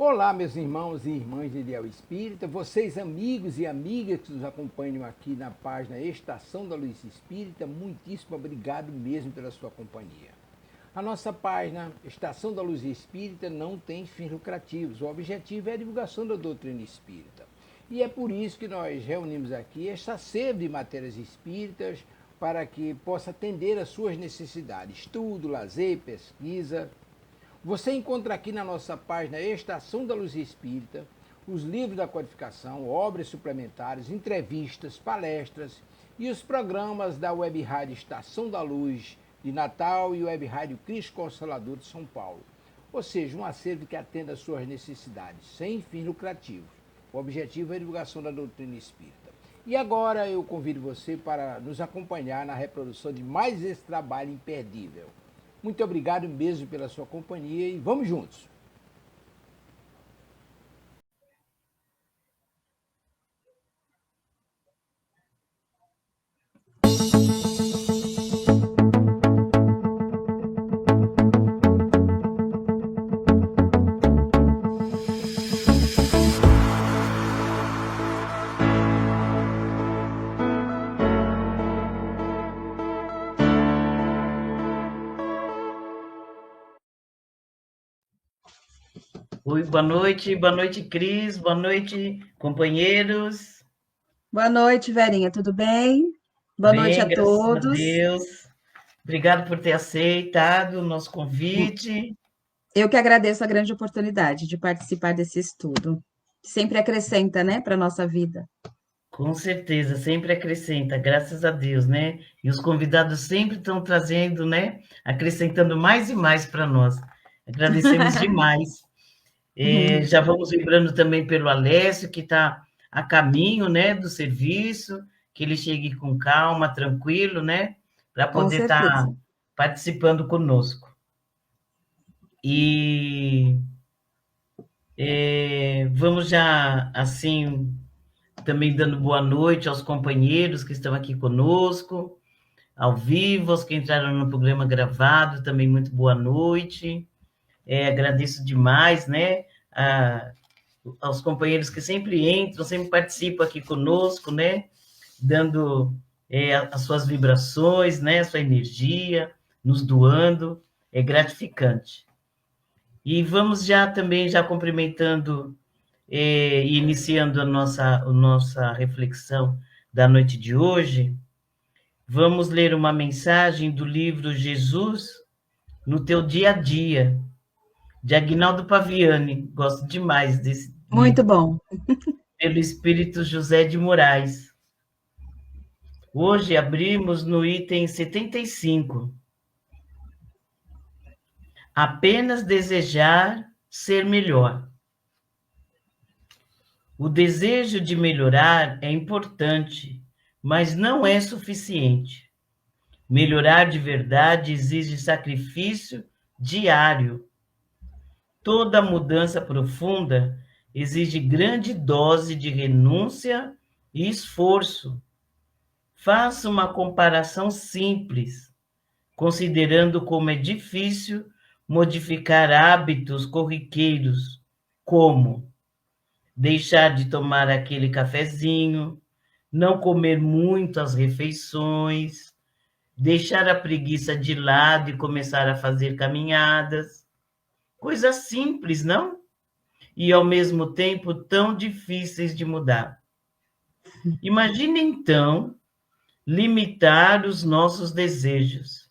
Olá, meus irmãos e irmãs de Ideal Espírita, vocês amigos e amigas que nos acompanham aqui na página Estação da Luz Espírita, muitíssimo obrigado mesmo pela sua companhia. A nossa página Estação da Luz Espírita não tem fins lucrativos, o objetivo é a divulgação da doutrina espírita. E é por isso que nós reunimos aqui esta sede de matérias espíritas para que possa atender às suas necessidades, estudo, lazer, pesquisa. Você encontra aqui na nossa página Estação da Luz Espírita os livros da codificação, obras suplementares, entrevistas, palestras e os programas da Web Rádio Estação da Luz de Natal e Web Rádio Cristo Consolador de São Paulo. Ou seja, um acervo que atenda às suas necessidades, sem fins lucrativos. O objetivo é a divulgação da doutrina espírita. E agora eu convido você para nos acompanhar na reprodução de mais esse trabalho imperdível. Muito obrigado mesmo pela sua companhia e vamos juntos! Oi, boa noite, Cris, boa noite, companheiros. Boa noite, Verinha, tudo bem? Boa noite Bem, a graças a todos. Deus. Obrigado por ter aceitado o nosso convite. Eu que agradeço a grande oportunidade de participar desse estudo. Sempre acrescenta, né, para a nossa vida. Com certeza, sempre acrescenta, graças a Deus, né? E os convidados sempre estão trazendo, né? Acrescentando mais e mais para nós. Agradecemos demais. Já vamos lembrando também pelo Alessio, que está a caminho, né, do serviço, que ele chegue com calma, tranquilo, né, para Com poder estar certeza. participando conosco. E vamos já, assim, também dando boa noite aos companheiros que estão aqui conosco, ao vivo, aos que entraram no programa gravado, também muito boa noite. Agradeço demais, né, aos companheiros que sempre entram, sempre participam aqui conosco, né? Dando as suas vibrações, né? A sua energia, nos doando, é gratificante. E vamos já também, já cumprimentando e iniciando a nossa reflexão da noite de hoje, vamos ler uma mensagem do livro Jesus no Teu Dia a Dia, de Aguinaldo Paviani. Gosto demais desse Muito livro. bom. Pelo Espírito José de Moraes. Hoje abrimos no item 75. Apenas desejar ser melhor. O desejo de melhorar é importante, mas não é suficiente. Melhorar de verdade exige sacrifício diário. Toda mudança profunda exige grande dose de renúncia e esforço. Faça uma comparação simples, considerando como é difícil modificar hábitos corriqueiros, como deixar de tomar aquele cafezinho, não comer muito as refeições, deixar a preguiça de lado e começar a fazer caminhadas. Coisas simples, não? E ao mesmo tempo tão difíceis de mudar. Imagine então limitar os nossos desejos,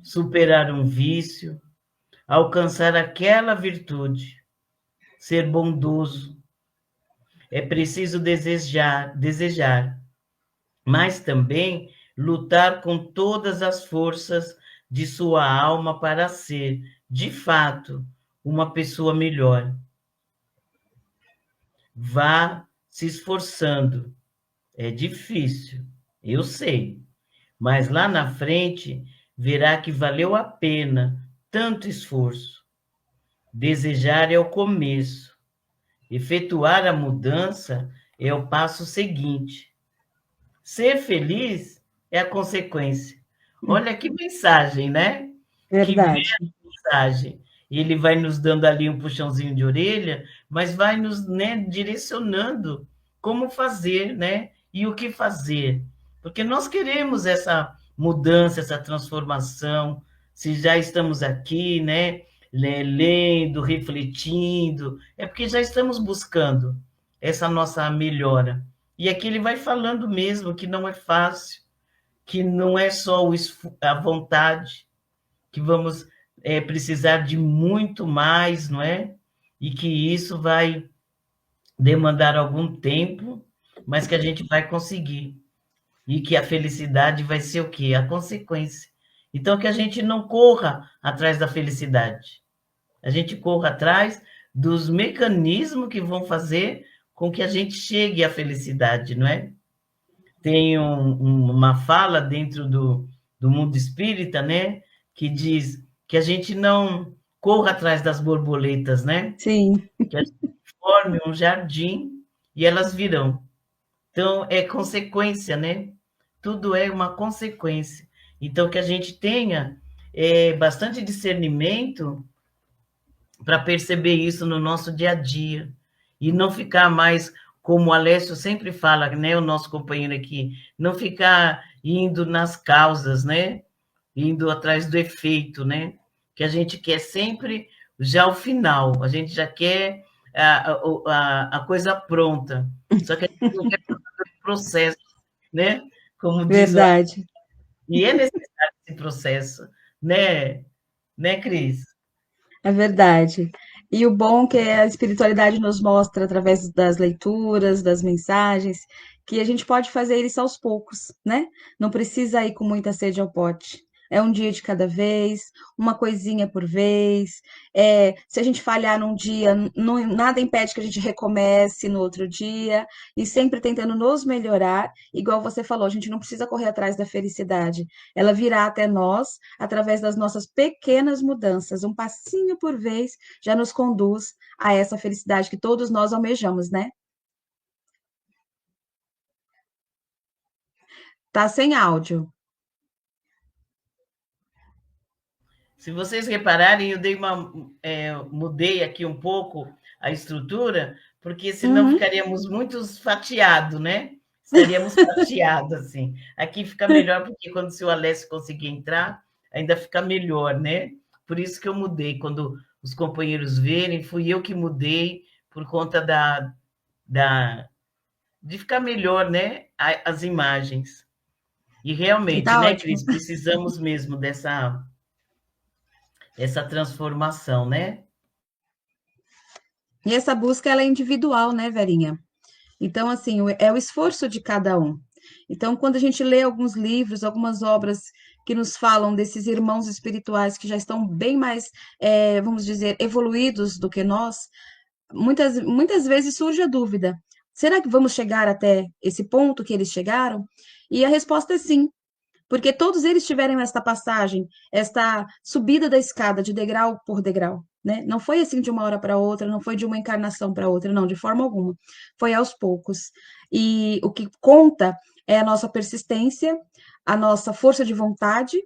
superar um vício, alcançar aquela virtude, ser bondoso. É preciso desejar, mas também lutar com todas as forças de sua alma para ser, de fato, uma pessoa melhor. Vá se esforçando. É difícil, eu sei, mas lá na frente verá que valeu a pena tanto esforço. Desejar é o começo. Efetuar a mudança é o passo seguinte. Ser feliz é a consequência. Olha que mensagem, né? Que Verdade. mensagem. ele vai nos dando ali um puxãozinho de orelha, mas vai nos, né, direcionando como fazer, né? E o que fazer. Porque nós queremos essa mudança, essa transformação, se já estamos aqui, né? Lendo, refletindo, é porque já estamos buscando essa nossa melhora. E aqui ele vai falando mesmo que não é fácil, que não é só a vontade, que vamos precisar de muito mais, não é? E que isso vai demandar algum tempo, mas que a gente vai conseguir. E que a felicidade vai ser o quê? A consequência. Então, que a gente não corra atrás da felicidade. A gente corra atrás dos mecanismos que vão fazer com que a gente chegue à felicidade, não é? Tem uma fala dentro do mundo espírita, né? Que diz que a gente não corra atrás das borboletas, né? Sim. Que a gente forme um jardim e elas virão. Então, é consequência, né? Tudo é uma consequência. Então, que a gente tenha bastante discernimento para perceber isso no nosso dia a dia e não ficar mais, como o Alessio sempre fala, né, o nosso companheiro aqui, não ficar indo nas causas, né? Indo atrás do efeito, né? Que a gente quer sempre já o final, a gente já quer a coisa pronta, só que a gente não quer o processo, né? Como diz o... Verdade. E é necessário esse processo, né? Né, Cris? É verdade. E o bom que a espiritualidade nos mostra através das leituras, das mensagens, que a gente pode fazer isso aos poucos, né? Não precisa ir com muita sede ao pote. É um dia de cada vez, uma coisinha por vez. Se a gente falhar num dia, nada impede que a gente recomece no outro dia, e sempre tentando nos melhorar. Igual você falou, a gente não precisa correr atrás da felicidade. Ela virá até nós através das nossas pequenas mudanças, um passinho por vez já nos conduz a essa felicidade que todos nós almejamos, né? Tá sem áudio. Se vocês repararem, eu mudei aqui um pouco a estrutura, porque senão Uhum. ficaríamos muito fatiados, né? Estaríamos fatiados, assim. Aqui fica melhor, porque quando o seu Alessio conseguir entrar, ainda fica melhor, né? Por isso que eu mudei. Quando os companheiros verem, fui eu que mudei, por conta de ficar melhor, né? As imagens. E E realmente, tá né, ótimo. Cris, precisamos mesmo essa transformação, né? E essa busca ela é individual, né, Verinha? Então, assim, é o esforço de cada um. Então, quando a gente lê alguns livros, algumas obras que nos falam desses irmãos espirituais que já estão bem mais, vamos dizer, evoluídos do que nós, muitas vezes surge a dúvida: será que vamos chegar até esse ponto que eles chegaram? E a resposta é sim, porque todos eles tiveram esta passagem, esta subida da escada de degrau por degrau, né? Não foi assim de uma hora para outra, não foi de uma encarnação para outra, não, de forma alguma. Foi aos poucos. E o que conta é a nossa persistência, a nossa força de vontade,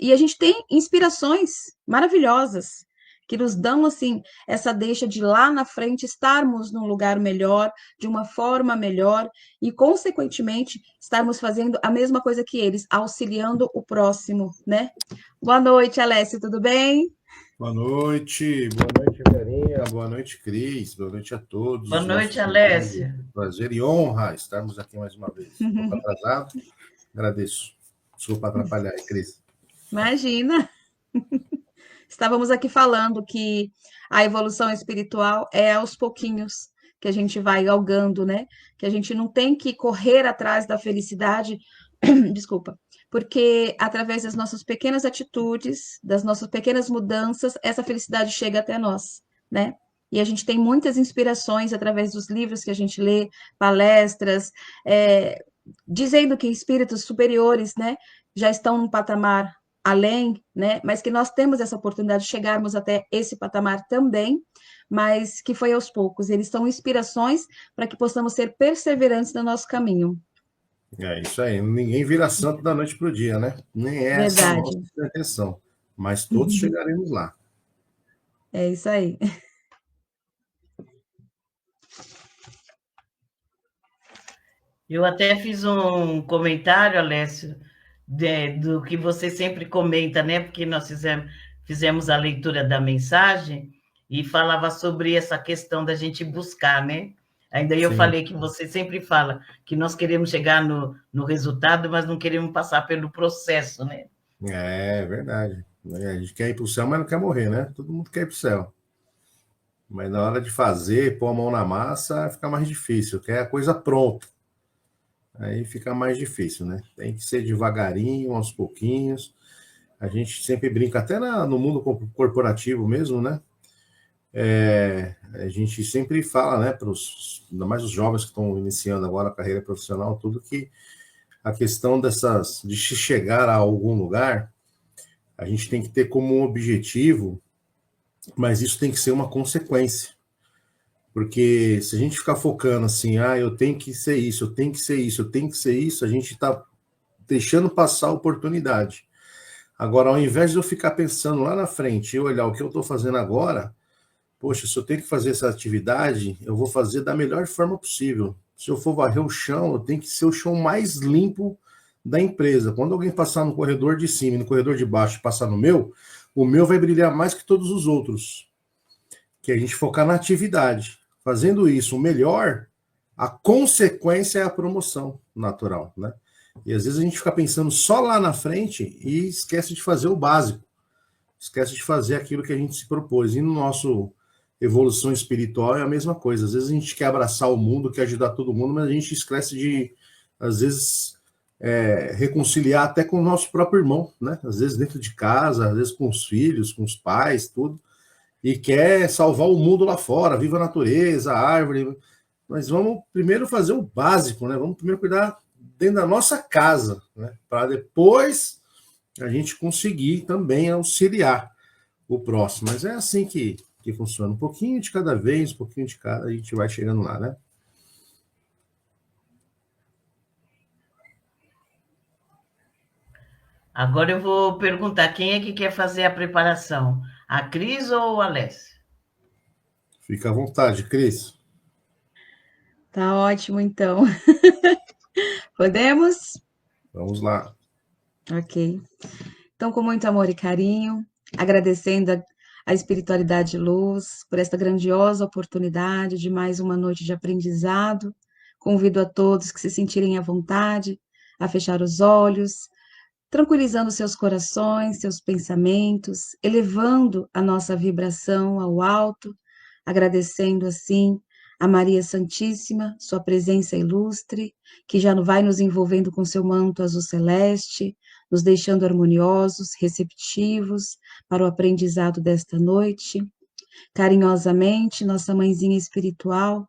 e a gente tem inspirações maravilhosas que nos dão assim essa deixa de lá na frente estarmos num lugar melhor, de uma forma melhor e consequentemente estarmos fazendo a mesma coisa que eles, auxiliando o próximo, né? Boa noite, Alessio, tudo bem? Boa noite, Verinha, boa noite, Cris, boa noite a todos Boa os noite, nossos irmãos. Alessia. Prazer e honra estarmos aqui mais uma vez. Um pouco atrasado, agradeço. Desculpa atrapalhar aí, Cris. Imagina. Estávamos aqui falando que a evolução espiritual é aos pouquinhos que a gente vai galgando, né? Que a gente não tem que correr atrás da felicidade, desculpa, porque através das nossas pequenas atitudes, das nossas pequenas mudanças, essa felicidade chega até nós, né? E a gente tem muitas inspirações através dos livros que a gente lê, palestras, dizendo que espíritos superiores, né, já estão num patamar além, né? Mas que nós temos essa oportunidade de chegarmos até esse patamar também, mas que foi aos poucos. Eles são inspirações para que possamos ser perseverantes no nosso caminho. É isso aí. Ninguém vira santo da noite para o dia, né? Nem é essa a Verdade. nossa intenção. Mas todos chegaremos lá. É isso aí. Eu até fiz um comentário, Alessio, do que você sempre comenta, né? Porque nós fizemos a leitura da mensagem e falava sobre essa questão da gente buscar, né? Ainda eu Sim, falei que você sempre fala que nós queremos chegar no resultado, mas não queremos passar pelo processo, né? é verdade. A gente quer ir para o céu, mas não quer morrer, né? Todo mundo quer ir para o céu. Mas na hora de fazer, pôr a mão na massa, fica mais difícil. Quer a coisa pronta. Aí fica mais difícil, né? Tem que ser devagarinho, aos pouquinhos. A gente sempre brinca, até no mundo corporativo mesmo, né? A gente sempre fala, né, ainda mais os jovens que estão iniciando agora a carreira profissional, tudo que a questão de se chegar a algum lugar, a gente tem que ter como um objetivo, mas isso tem que ser uma consequência. Porque se a gente ficar focando assim, eu tenho que ser isso, eu tenho que ser isso, eu tenho que ser isso, a gente está deixando passar a oportunidade. Agora, ao invés de eu ficar pensando lá na frente e olhar o que eu estou fazendo agora, poxa, se eu tenho que fazer essa atividade, eu vou fazer da melhor forma possível. Se eu for varrer o chão, eu tenho que ser o chão mais limpo da empresa. Quando alguém passar no corredor de cima e no corredor de baixo passar no meu, o meu vai brilhar mais que todos os outros. Que a gente focar na atividade. Fazendo isso melhor, a consequência é a promoção natural, né? E às vezes a gente fica pensando só lá na frente e esquece de fazer o básico. Esquece de fazer aquilo que a gente se propôs. E no nosso evolução espiritual é a mesma coisa. Às vezes a gente quer abraçar o mundo, quer ajudar todo mundo, mas a gente esquece de, às vezes, reconciliar até com o nosso próprio irmão, né? Às vezes dentro de casa, às vezes com os filhos, com os pais, tudo. E quer salvar o mundo lá fora, viva a natureza, a árvore. Mas vamos primeiro fazer o básico, né? Vamos primeiro cuidar dentro da nossa casa, né? Para depois a gente conseguir também auxiliar o próximo. Mas é assim que funciona. Um pouquinho de cada vez, um pouquinho de cada, a gente vai chegando lá, né? Agora eu vou perguntar quem é que quer fazer a preparação, a Cris ou o Alessio? Fica à vontade, Cris. Tá ótimo, então. Podemos? Vamos lá. Ok. Então, com muito amor e carinho, agradecendo a espiritualidade de luz por esta grandiosa oportunidade de mais uma noite de aprendizado. Convido a todos que se sentirem à vontade a fechar os olhos, tranquilizando seus corações, seus pensamentos, elevando a nossa vibração ao alto, agradecendo assim a Maria Santíssima, sua presença ilustre, que já vai nos envolvendo com seu manto azul celeste, nos deixando harmoniosos, receptivos para o aprendizado desta noite. Carinhosamente, nossa mãezinha espiritual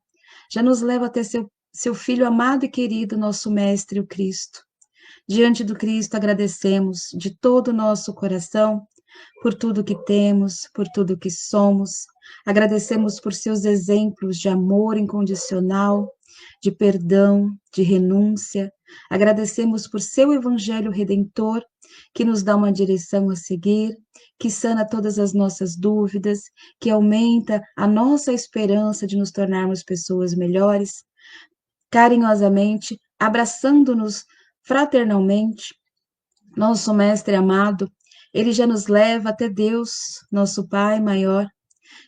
já nos leva até seu filho amado e querido, nosso Mestre, o Cristo. Diante do Cristo, agradecemos de todo o nosso coração por tudo que temos, por tudo que somos. Agradecemos por seus exemplos de amor incondicional, de perdão, de renúncia. Agradecemos por seu evangelho redentor, que nos dá uma direção a seguir, que sana todas as nossas dúvidas, que aumenta a nossa esperança de nos tornarmos pessoas melhores. Carinhosamente, abraçando-nos fraternalmente, nosso Mestre amado, ele já nos leva até Deus, nosso Pai maior,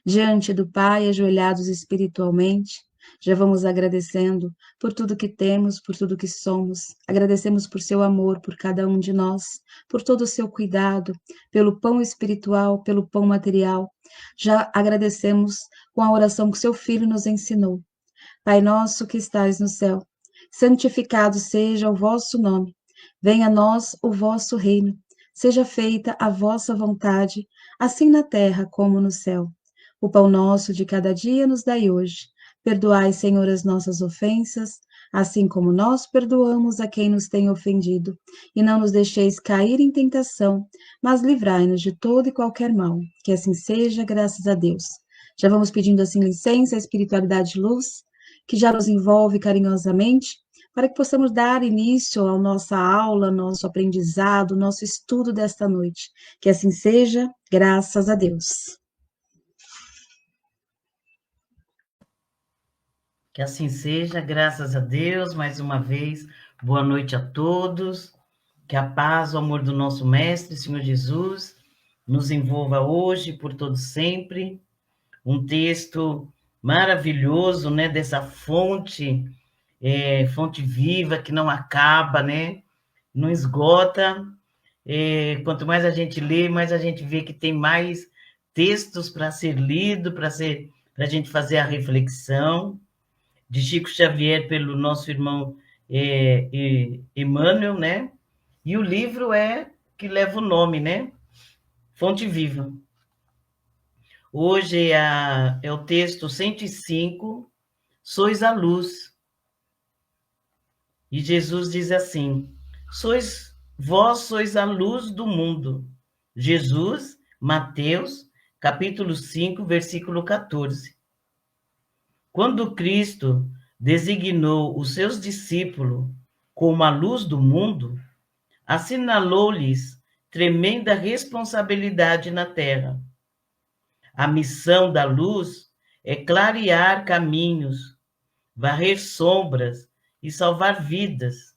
diante do Pai, ajoelhados espiritualmente. Já vamos agradecendo por tudo que temos, por tudo que somos. Agradecemos por seu amor por cada um de nós, por todo o seu cuidado, pelo pão espiritual, pelo pão material. Já agradecemos com a oração que seu Filho nos ensinou. Pai nosso que estais no céu, santificado seja o vosso nome. Venha a nós o vosso reino. Seja feita a vossa vontade, assim na terra como no céu. O pão nosso de cada dia nos dai hoje. Perdoai, Senhor, as nossas ofensas, assim como nós perdoamos a quem nos tem ofendido. E não nos deixeis cair em tentação, mas livrai-nos de todo e qualquer mal. Que assim seja, graças a Deus. Já vamos pedindo assim licença à espiritualidade de luz, que já nos envolve carinhosamente, para que possamos dar início à nossa aula, nosso aprendizado, nosso estudo desta noite. Que assim seja, graças a Deus. Que assim seja, graças a Deus, mais uma vez, boa noite a todos, que a paz, o amor do nosso Mestre, Senhor Jesus, nos envolva hoje, por todo sempre, um texto maravilhoso, né, dessa fonte, fonte viva, que não acaba, né, não esgota, quanto mais a gente lê, mais a gente vê que tem mais textos para ser lido, para a gente fazer a reflexão, de Chico Xavier pelo nosso irmão Emmanuel, né? E o livro que leva o nome, né? Fonte Viva. Hoje é o texto 105, Sois a luz. E Jesus diz assim, vós sois a luz do mundo. Jesus, Mateus, capítulo 5, versículo 14. Quando Cristo designou os seus discípulos como a luz do mundo, assinalou-lhes tremenda responsabilidade na terra. A missão da luz é clarear caminhos, varrer sombras e salvar vidas.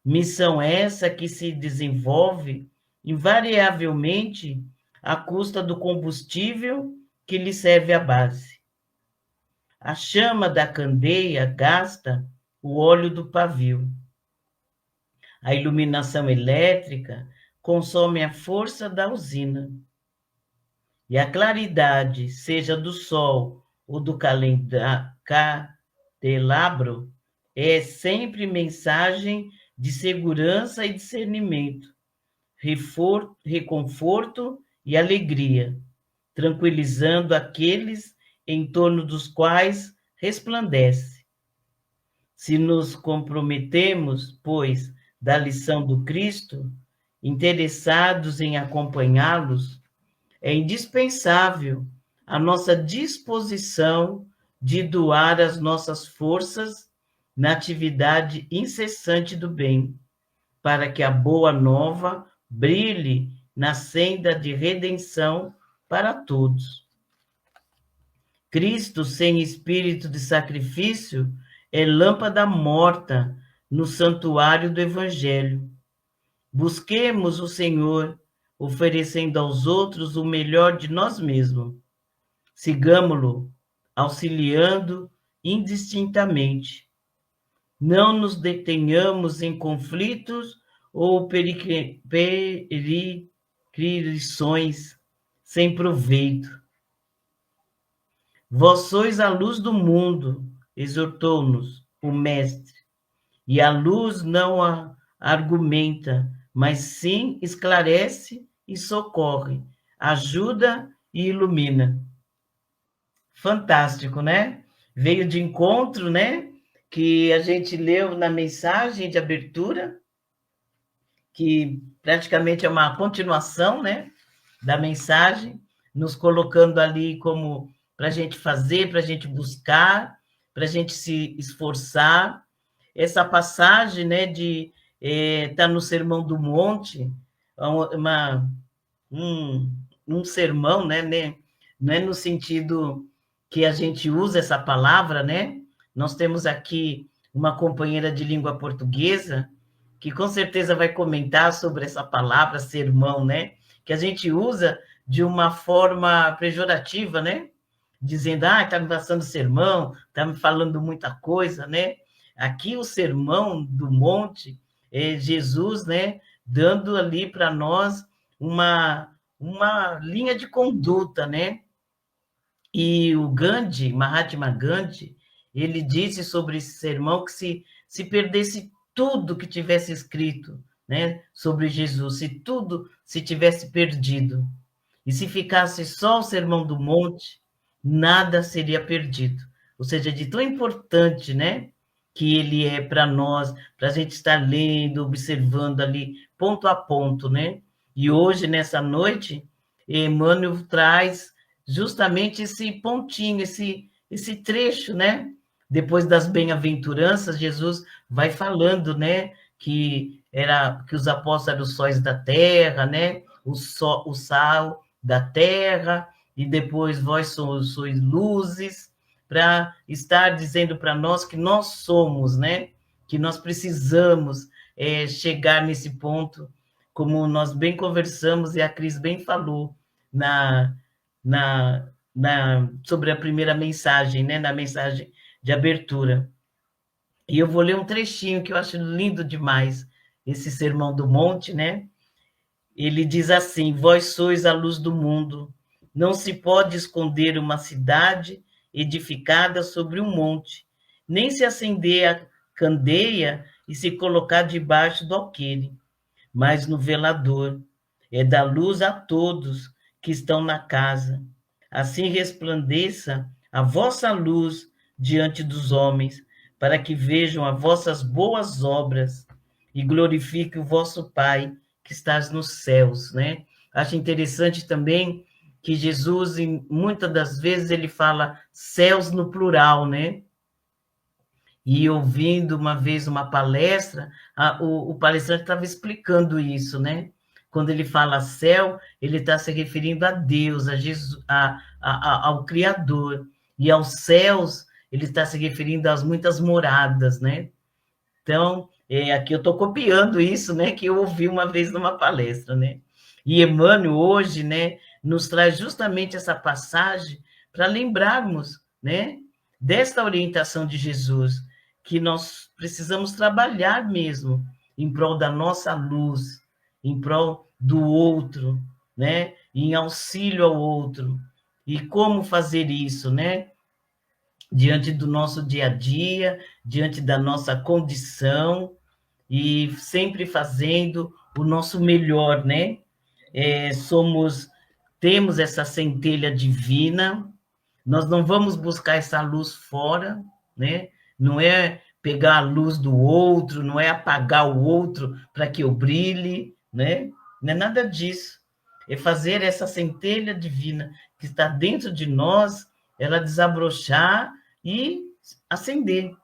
Missão essa que se desenvolve invariavelmente à custa do combustível que lhe serve à base. A chama da candeia gasta o óleo do pavio. A iluminação elétrica consome a força da usina. E a claridade, seja do sol ou do candelabro, é sempre mensagem de segurança e discernimento, reconforto e alegria, tranquilizando aqueles em torno dos quais resplandece. Se nos comprometemos, pois, da lição do Cristo, interessados em acompanhá-los, é indispensável a nossa disposição de doar as nossas forças na atividade incessante do bem, para que a boa nova brilhe na senda de redenção para todos. Cristo, sem espírito de sacrifício, é lâmpada morta no santuário do Evangelho. Busquemos o Senhor, oferecendo aos outros o melhor de nós mesmos. Sigamo-lo, auxiliando indistintamente. Não nos detenhamos em conflitos ou peregrinações sem proveito. Vós sois a luz do mundo, exortou-nos o Mestre, e a luz não argumenta, mas sim esclarece e socorre, ajuda e ilumina. Fantástico, né? Veio de encontro, né? Que a gente leu na mensagem de abertura, que praticamente é uma continuação, né? Da mensagem, nos colocando ali como para a gente fazer, para a gente buscar, para a gente se esforçar. Essa passagem, né, tá no Sermão do Monte, um sermão, né, não é no sentido que a gente usa essa palavra, né? Nós temos aqui uma companheira de língua portuguesa que com certeza vai comentar sobre essa palavra sermão, né? Que a gente usa de uma forma pejorativa, né? Dizendo, está me passando sermão, está me falando muita coisa, né? Aqui o Sermão do Monte é Jesus, né? Dando ali para nós uma linha de conduta, né? E o Gandhi, Mahatma Gandhi, ele disse sobre esse sermão que se perdesse tudo que tivesse escrito, né, sobre Jesus, se tivesse perdido, e se ficasse só o Sermão do Monte, nada seria perdido. Ou seja, de tão importante, né, que ele é para nós, para a gente estar lendo, observando ali, ponto a ponto, né? E hoje, nessa noite, Emmanuel traz justamente esse pontinho, esse trecho, né? Depois das bem-aventuranças, Jesus vai falando, né? Que os apóstolos eram os sóis da terra, né? O sal da terra, e depois vós sois luzes, para estar dizendo para nós que nós somos, né? Que nós precisamos chegar nesse ponto, como nós bem conversamos e a Cris bem falou sobre a primeira mensagem, né? Na mensagem de abertura. E eu vou ler um trechinho que eu acho lindo demais, esse Sermão do Monte, né? Ele diz assim: vós sois a luz do mundo, não se pode esconder uma cidade edificada sobre um monte, nem se acender a candeia e se colocar debaixo do alqueire, mas no velador. É da luz a todos que estão na casa. Assim resplandeça a vossa luz diante dos homens, para que vejam as vossas boas obras e glorifiquem o vosso Pai que estás nos céus, né? Acho interessante também que Jesus, muitas das vezes, ele fala céus no plural, né? E ouvindo uma vez uma palestra, o palestrante estava explicando isso, né? Quando ele fala céu, ele está se referindo a Deus, a Jesus, ao Criador. E aos céus, ele está se referindo às muitas moradas, né? Então, aqui eu estou copiando isso, né? Que eu ouvi uma vez numa palestra, né? E Emmanuel, hoje, né? Nos traz justamente essa passagem para lembrarmos, né? Desta orientação de Jesus, que nós precisamos trabalhar mesmo em prol da nossa luz, em prol do outro, né? Em auxílio ao outro. E como fazer isso, né? Diante do nosso dia a dia, diante da nossa condição, e sempre fazendo o nosso melhor, né? Temos essa centelha divina, nós não vamos buscar essa luz fora, né? Não é pegar a luz do outro, não é apagar o outro para que eu brilhe, né? Não é nada disso. É fazer essa centelha divina que está dentro de nós, ela desabrochar e acender.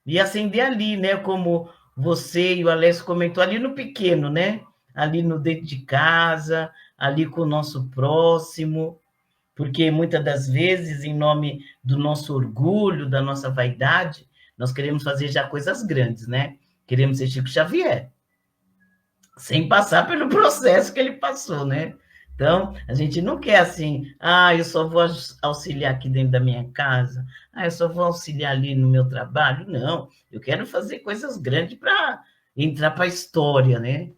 E acender ali, né? Como você e o Alessio comentou, ali no pequeno, né? Ali no dentro de casa, ali com o nosso próximo, porque muitas das vezes, em nome do nosso orgulho, da nossa vaidade, nós queremos fazer já coisas grandes, né? Queremos ser Chico Xavier, sem passar pelo processo que ele passou, né? Então, a gente não quer assim, eu só vou auxiliar aqui dentro da minha casa, eu só vou auxiliar ali no meu trabalho. Não, eu quero fazer coisas grandes para entrar para a história, né?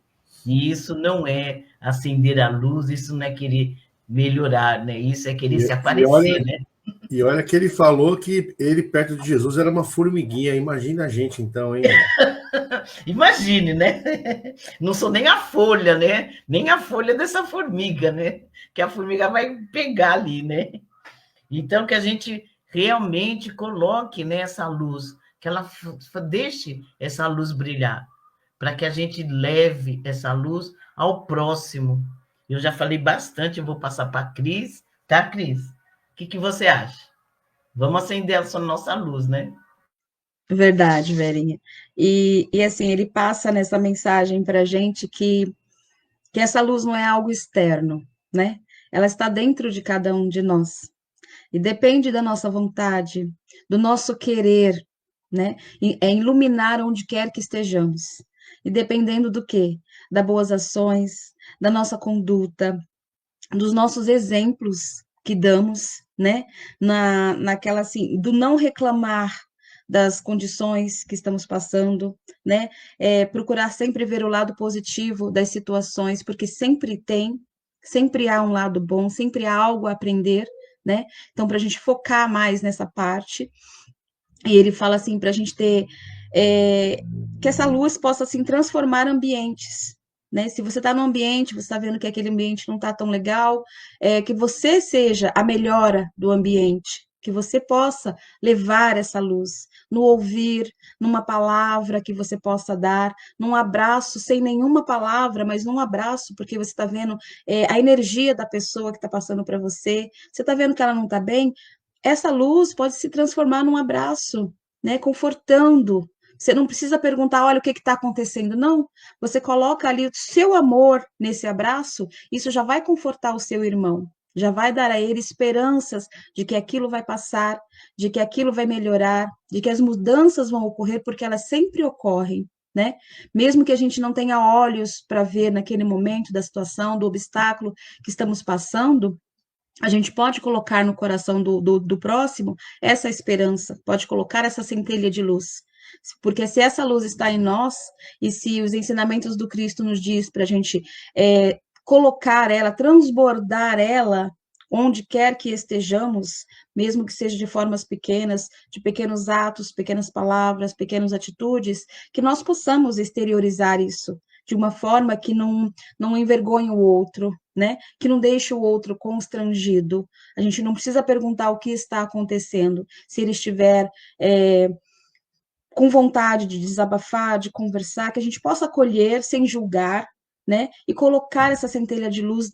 E isso não é acender a luz, isso não é querer melhorar, né? Isso é querer se aparecer, né? E olha que ele falou que ele, perto de Jesus, era uma formiguinha. Imagina a gente, então, hein? Imagine, né? Não sou nem a folha, né? Nem a folha dessa formiga, né? Que a formiga vai pegar ali, né? Então, que a gente realmente coloque, né, essa luz, que ela deixe essa luz brilhar, para que a gente leve essa luz ao próximo. Eu já falei bastante, eu vou passar para a Cris, tá, Cris? O que você acha? Vamos acender essa nossa luz, né? Verdade, Verinha. E assim, ele passa nessa mensagem para a gente que essa luz não é algo externo, né? Ela está dentro de cada um de nós. E depende da nossa vontade, do nosso querer, né? É iluminar onde quer que estejamos. E dependendo do quê? Das boas ações, da nossa conduta, dos nossos exemplos que damos, né? Naquela assim, do não reclamar das condições que estamos passando, né? Procurar sempre ver o lado positivo das situações, porque sempre há um lado bom, sempre há algo a aprender, né? Então, para a gente focar mais nessa parte, e ele fala assim, para a gente ter que essa luz possa assim transformar ambientes, né? Se você está no ambiente, você está vendo que aquele ambiente não está tão legal, que você seja a melhora do ambiente, que você possa levar essa luz no ouvir, numa palavra que você possa dar, num abraço sem nenhuma palavra, mas num abraço, porque você está vendo a energia da pessoa que está passando para você, você está vendo que ela não está bem, essa luz pode se transformar num abraço, né? Confortando. Você não precisa perguntar, olha, o que está acontecendo. Não, você coloca ali o seu amor nesse abraço, isso já vai confortar o seu irmão, já vai dar a ele esperanças de que aquilo vai passar, de que aquilo vai melhorar, de que as mudanças vão ocorrer, porque elas sempre ocorrem, né? Mesmo que a gente não tenha olhos para ver naquele momento da situação, do obstáculo que estamos passando, a gente pode colocar no coração do próximo essa esperança, pode colocar essa centelha de luz. Porque se essa luz está em nós, e se os ensinamentos do Cristo nos diz para a gente colocar ela, transbordar ela, onde quer que estejamos, mesmo que seja de formas pequenas, de pequenos atos, pequenas palavras, pequenas atitudes, que nós possamos exteriorizar isso de uma forma que não envergonhe o outro, né? Que não deixe o outro constrangido. A gente não precisa perguntar o que está acontecendo, se ele estiver com vontade de desabafar, de conversar, que a gente possa acolher sem julgar, né? E colocar essa centelha de luz,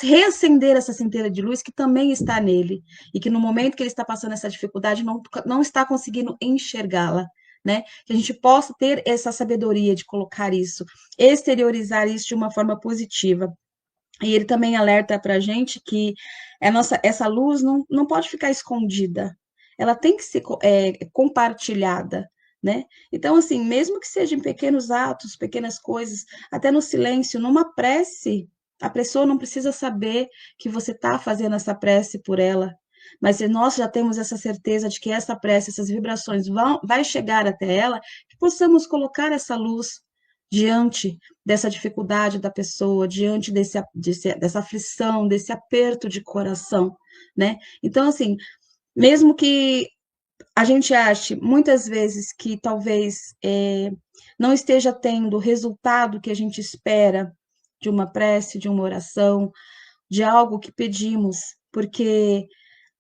reacender essa centelha de luz que também está nele, e que no momento que ele está passando essa dificuldade, não está conseguindo enxergá-la, né? Que a gente possa ter essa sabedoria de colocar isso, exteriorizar isso de uma forma positiva. E ele também alerta para a gente que essa luz não pode ficar escondida, ela tem que ser compartilhada, né? Então, assim, mesmo que seja em pequenos atos, pequenas coisas, até no silêncio, numa prece, a pessoa não precisa saber que você está fazendo essa prece por ela, mas se nós já temos essa certeza de que essa prece, essas vibrações vai chegar até ela, que possamos colocar essa luz diante dessa dificuldade da pessoa, diante dessa aflição, desse aperto de coração, né? Então, assim, mesmo que a gente ache muitas vezes que talvez não esteja tendo o resultado que a gente espera de uma prece, de uma oração, de algo que pedimos, porque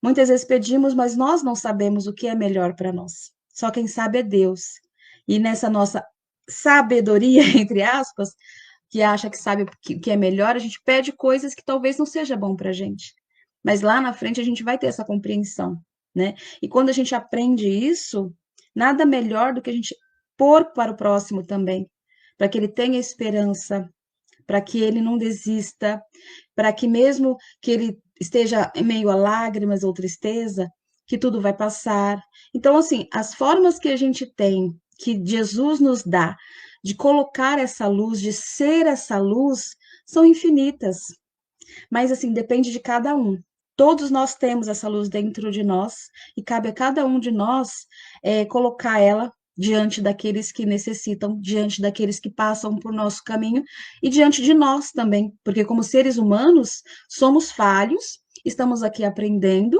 muitas vezes pedimos, mas nós não sabemos o que é melhor para nós. Só quem sabe é Deus. E nessa nossa sabedoria, entre aspas, que acha que sabe o que é melhor, a gente pede coisas que talvez não seja bom para a gente. Mas lá na frente a gente vai ter essa compreensão, né? E quando a gente aprende isso, nada melhor do que a gente pôr para o próximo também, para que ele tenha esperança, para que ele não desista, para que mesmo que ele esteja em meio a lágrimas ou tristeza, que tudo vai passar. Então, assim, as formas que a gente tem, que Jesus nos dá, de colocar essa luz, de ser essa luz, são infinitas. Mas, assim, depende de cada um. Todos nós temos essa luz dentro de nós, e cabe a cada um de nós colocar ela diante daqueles que necessitam, diante daqueles que passam por nosso caminho, e diante de nós também, porque como seres humanos, somos falhos, estamos aqui aprendendo,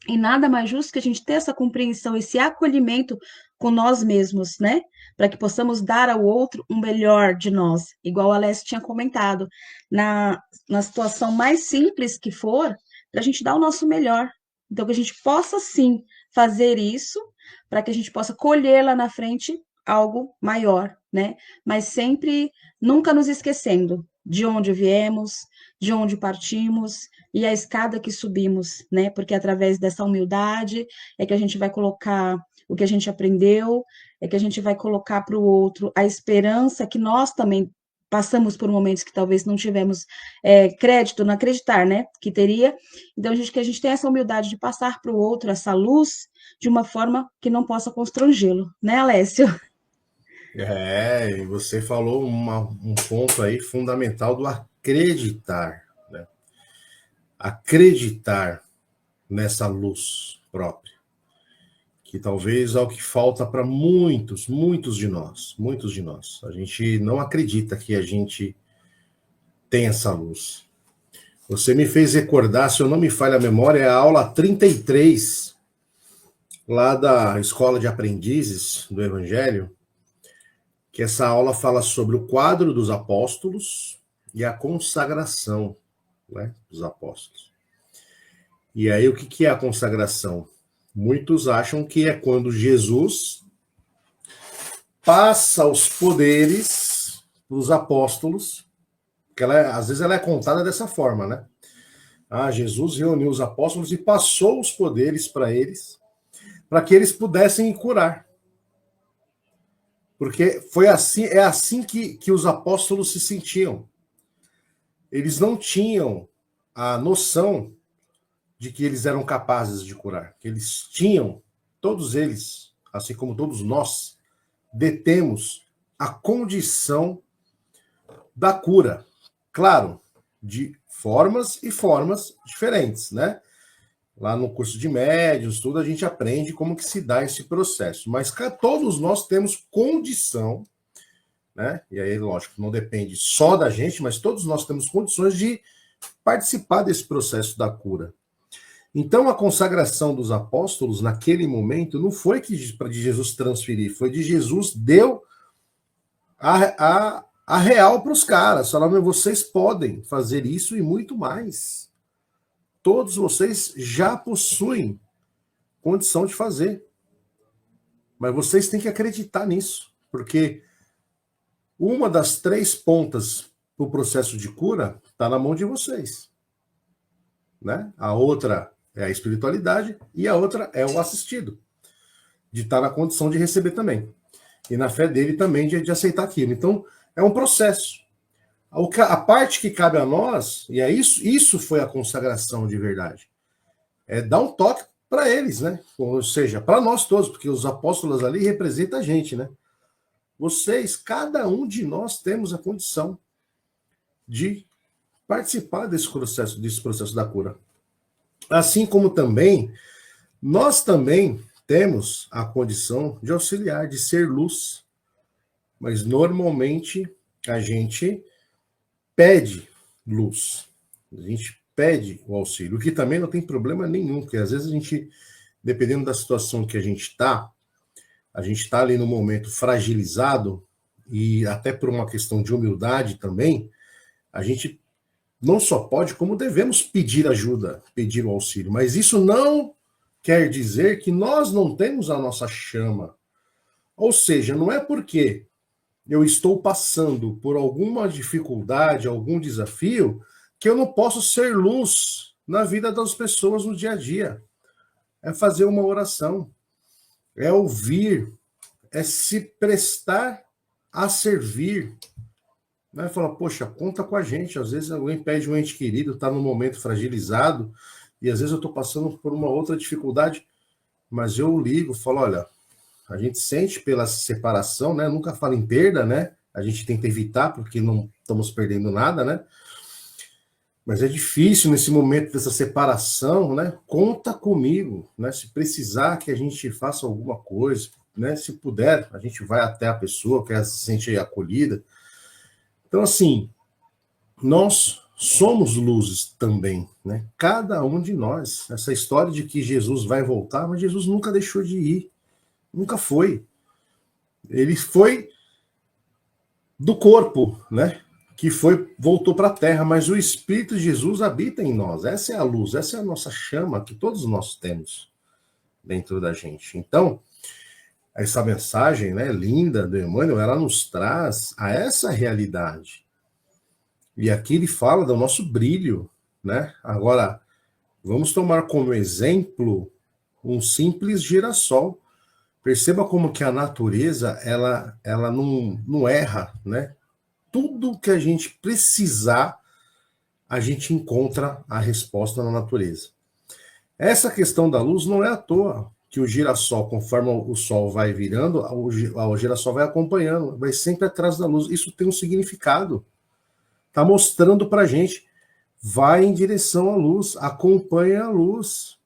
e nada mais justo que a gente ter essa compreensão, esse acolhimento com nós mesmos, né? Para que possamos dar ao outro um melhor de nós, igual a Alessia tinha comentado, na situação mais simples que for, para a gente dar o nosso melhor. Então, que a gente possa, sim, fazer isso, para que a gente possa colher lá na frente algo maior, né? Mas sempre, nunca nos esquecendo de onde viemos, de onde partimos, e a escada que subimos, né? Porque através dessa humildade é que a gente vai colocar o que a gente aprendeu, é que a gente vai colocar para o outro a esperança que nós também passamos por momentos que talvez não tivemos crédito, não acreditar, né? Que teria. Então, que a gente tem essa humildade de passar para o outro essa luz de uma forma que não possa constrangê-lo, né, Alessio? E você falou um ponto aí fundamental do acreditar, né? Acreditar nessa luz própria, que talvez é o que falta para muitos de nós. A gente não acredita que a gente tem essa luz. Você me fez recordar, se eu não me falha a memória, é a aula 33, lá da Escola de Aprendizes do Evangelho, que essa aula fala sobre o quadro dos apóstolos e a consagração, né, dos apóstolos. E aí, o que é a consagração? Muitos acham que é quando Jesus passa os poderes para os apóstolos, que às vezes ela é contada dessa forma, né? Jesus reuniu os apóstolos e passou os poderes para eles, para que eles pudessem curar. Porque é assim que os apóstolos se sentiam. Eles não tinham a noção de que eles eram capazes de curar, que eles tinham, todos eles, assim como todos nós, detemos a condição da cura. Claro, de formas e formas diferentes, né? Lá no curso de médiuns, tudo, a gente aprende como que se dá esse processo. Mas todos nós temos condição, né? E aí, lógico, não depende só da gente, mas todos nós temos condições de participar desse processo da cura. Então, a consagração dos apóstolos, naquele momento, não foi de Jesus transferir, foi de Jesus deu a real para os caras. Falaram, vocês podem fazer isso e muito mais. Todos vocês já possuem condição de fazer. Mas vocês têm que acreditar nisso, porque uma das 3 pontas para o processo de cura está na mão de vocês. Né? A outra é a espiritualidade e a outra é o assistido, de estar na condição de receber também. E na fé dele também de aceitar aquilo. Então, é um processo. A parte que cabe a nós, e é isso foi a consagração de verdade, é dar um toque para eles, né? Ou seja, para nós todos, porque os apóstolos ali representam a gente, né? Vocês, cada um de nós temos a condição de participar desse processo da cura. Assim como também, nós também temos a condição de auxiliar, de ser luz. Mas normalmente a gente pede luz, a gente pede o auxílio, o que também não tem problema nenhum, porque às vezes a gente, dependendo da situação que a gente está ali no momento fragilizado, e até por uma questão de humildade também, a gente não só pode, como devemos pedir ajuda, pedir o auxílio, mas isso não quer dizer que nós não temos a nossa chama. Ou seja, não é porque eu estou passando por alguma dificuldade, algum desafio, que eu não posso ser luz na vida das pessoas no dia a dia. É fazer uma oração, é ouvir, é se prestar a servir. Né? Falar, poxa, conta com a gente. Às vezes alguém pede um ente querido, está num momento fragilizado, e às vezes eu estou passando por uma outra dificuldade, mas eu ligo, falo, olha, a gente sente pela separação, né? Nunca fala em perda, né? A gente tenta evitar, porque não estamos perdendo nada, né? Mas é difícil nesse momento dessa separação, né? Conta comigo, né? Se precisar que a gente faça alguma coisa, né? Se puder, a gente vai até a pessoa, que ela se sente acolhida. Então, assim, nós somos luzes também, né? Cada um de nós. Essa história de que Jesus vai voltar, mas Jesus nunca deixou de ir. Nunca foi. Ele foi do corpo, né? Que voltou para a terra, mas o Espírito de Jesus habita em nós. Essa é a luz, essa é a nossa chama que todos nós temos dentro da gente. Então, essa mensagem, né, linda do Emmanuel, ela nos traz a essa realidade. E aqui ele fala do nosso brilho, né? Agora, vamos tomar como exemplo um simples girassol. Perceba como que a natureza, ela não erra, né? Tudo que a gente precisar, a gente encontra a resposta na natureza. Essa questão da luz não é à toa que o girassol, conforme o sol vai virando, o girassol vai acompanhando, vai sempre atrás da luz. Isso tem um significado. Está mostrando para a gente, vai em direção à luz, acompanha a luz.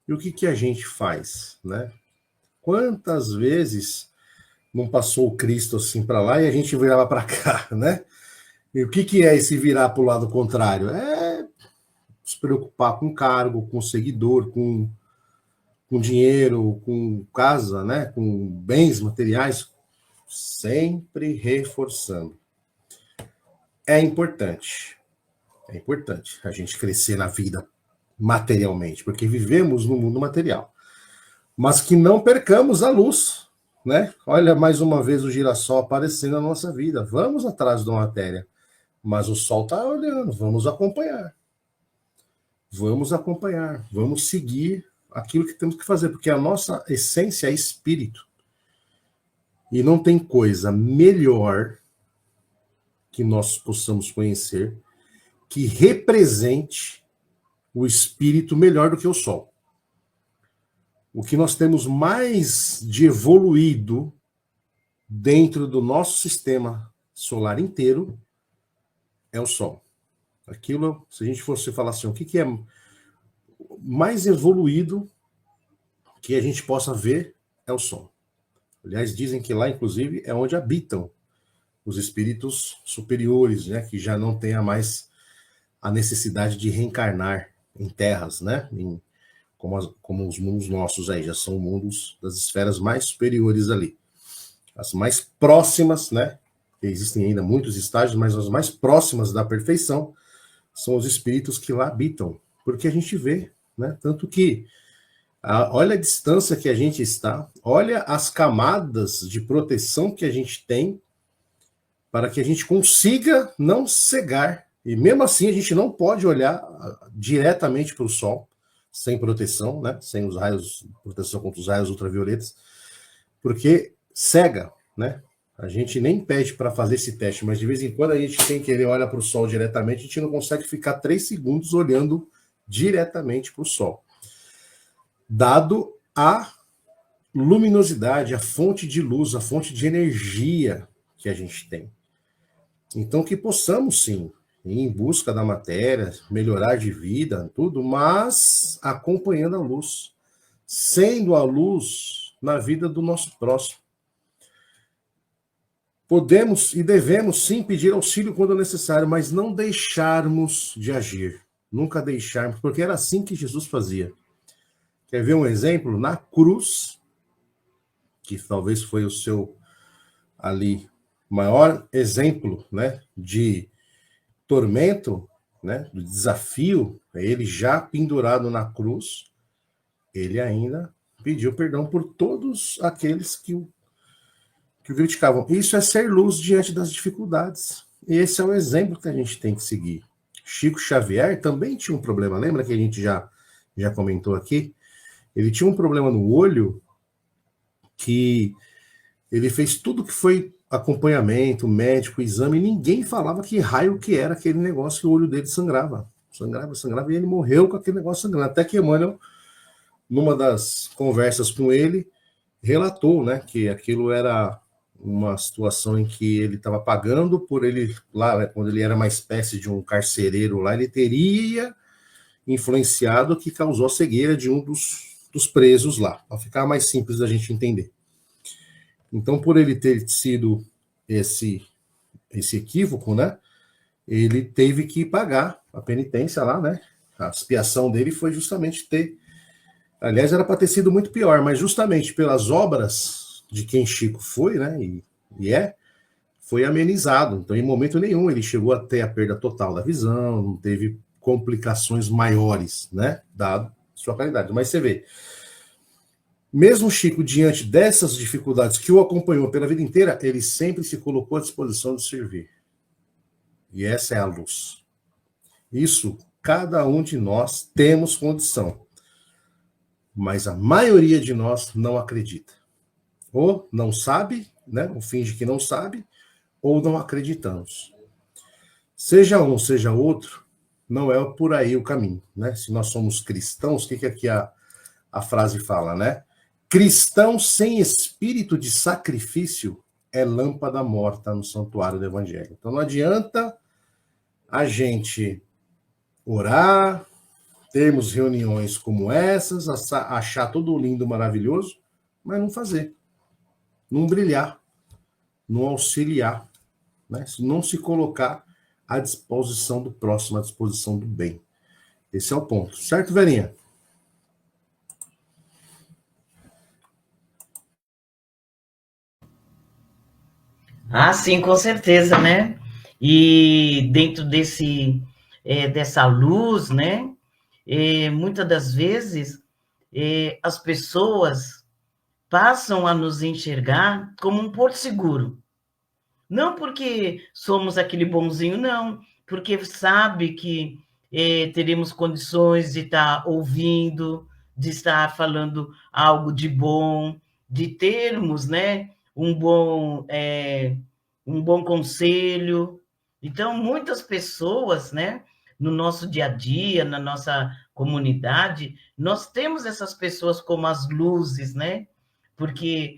E o que a gente faz, né? Quantas vezes não passou o Cristo assim para lá e a gente virava para cá, né? E o que é esse virar para o lado contrário? É se preocupar com cargo, com seguidor, com dinheiro, com casa, né? Com bens materiais, sempre reforçando. É importante a gente crescer na vida materialmente, porque vivemos no mundo material. Mas que não percamos a luz, né? Olha mais uma vez o girassol aparecendo na nossa vida. Vamos atrás da matéria, mas o sol está olhando, vamos acompanhar. Vamos seguir aquilo que temos que fazer, porque a nossa essência é espírito. E não tem coisa melhor que nós possamos conhecer que represente o espírito melhor do que o Sol. O que nós temos mais de evoluído dentro do nosso sistema solar inteiro é o Sol. Aquilo, se a gente fosse falar assim, o que é mais evoluído que a gente possa ver é o Sol. Aliás, dizem que lá, inclusive, é onde habitam os espíritos superiores, né, que já não tenha mais a necessidade de reencarnar em terras, né, como os mundos nossos aí, já são mundos das esferas mais superiores ali. As mais próximas, né, existem ainda muitos estágios, mas as mais próximas da perfeição são os espíritos que lá habitam, porque a gente vê, né, tanto que olha a distância que a gente está, olha as camadas de proteção que a gente tem para que a gente consiga não cegar. E mesmo assim a gente não pode olhar diretamente para o Sol, sem proteção, né? Sem os raios, proteção contra os raios ultravioletas, porque cega, né? A gente nem pede para fazer esse teste, mas de vez em quando a gente tem que ele olha para o Sol diretamente, a gente não consegue ficar 3 segundos olhando diretamente para o Sol. Dado a luminosidade, a fonte de luz, a fonte de energia que a gente tem. Então, que possamos, sim, ir em busca da matéria, melhorar de vida, tudo, mas acompanhando a luz, sendo a luz na vida do nosso próximo. Podemos e devemos, sim, pedir auxílio quando necessário, mas não deixarmos de agir. Nunca deixarmos, porque era assim que Jesus fazia. Quer ver um exemplo? Na cruz, que talvez foi o seu ali maior exemplo, né, de tormento, né, do desafio, ele já pendurado na cruz, ele ainda pediu perdão por todos aqueles que o criticavam. Isso é ser luz diante das dificuldades. Esse é o exemplo que a gente tem que seguir. Chico Xavier também tinha um problema, lembra que a gente já comentou aqui? Ele tinha um problema no olho que ele fez tudo que foi acompanhamento, médico, exame, e ninguém falava que raio que era aquele negócio que o olho dele sangrava. Sangrava, e ele morreu com aquele negócio sangrando. Até que Emmanuel, numa das conversas com ele, relatou, né, que aquilo era uma situação em que ele estava pagando por ele, lá, né, quando ele era uma espécie de um carcereiro lá, ele teria influenciado que causou a cegueira de um dos presos lá, para ficar mais simples da gente entender. Então, por ele ter sido esse equívoco, né, ele teve que pagar a penitência lá, né, a expiação dele foi justamente aliás, era para ter sido muito pior, mas justamente pelas obras de quem Chico foi, né, foi amenizado. Então, em momento nenhum, ele chegou a ter a perda total da visão, não teve complicações maiores, né, dado sua qualidade. Mas você vê, mesmo Chico, diante dessas dificuldades que o acompanhou pela vida inteira, ele sempre se colocou à disposição de servir. E essa é a luz. Isso, cada um de nós temos condição. Mas a maioria de nós não acredita. Ou não sabe, né, ou finge que não sabe, ou não acreditamos. Seja um, seja outro, não é por aí o caminho, né? Se nós somos cristãos, o que aqui a frase fala, né? Cristão sem espírito de sacrifício é lâmpada morta no santuário do Evangelho. Então não adianta a gente orar, termos reuniões como essas, achar tudo lindo, maravilhoso, mas não fazer, não brilhar, não auxiliar, né? Não se colocar à disposição do próximo, à disposição do bem. Esse é o ponto. Certo, Verinha? Ah, sim, com certeza, né? E dentro dessa luz, né? Muitas das vezes as pessoas passam a nos enxergar como um porto seguro. Não porque somos aquele bonzinho, não, porque sabe que teremos condições de estar ouvindo, de estar falando algo de bom, de termos, né, um bom conselho. Então, muitas pessoas, né, no nosso dia a dia, na nossa comunidade, nós temos essas pessoas como as luzes, né? Porque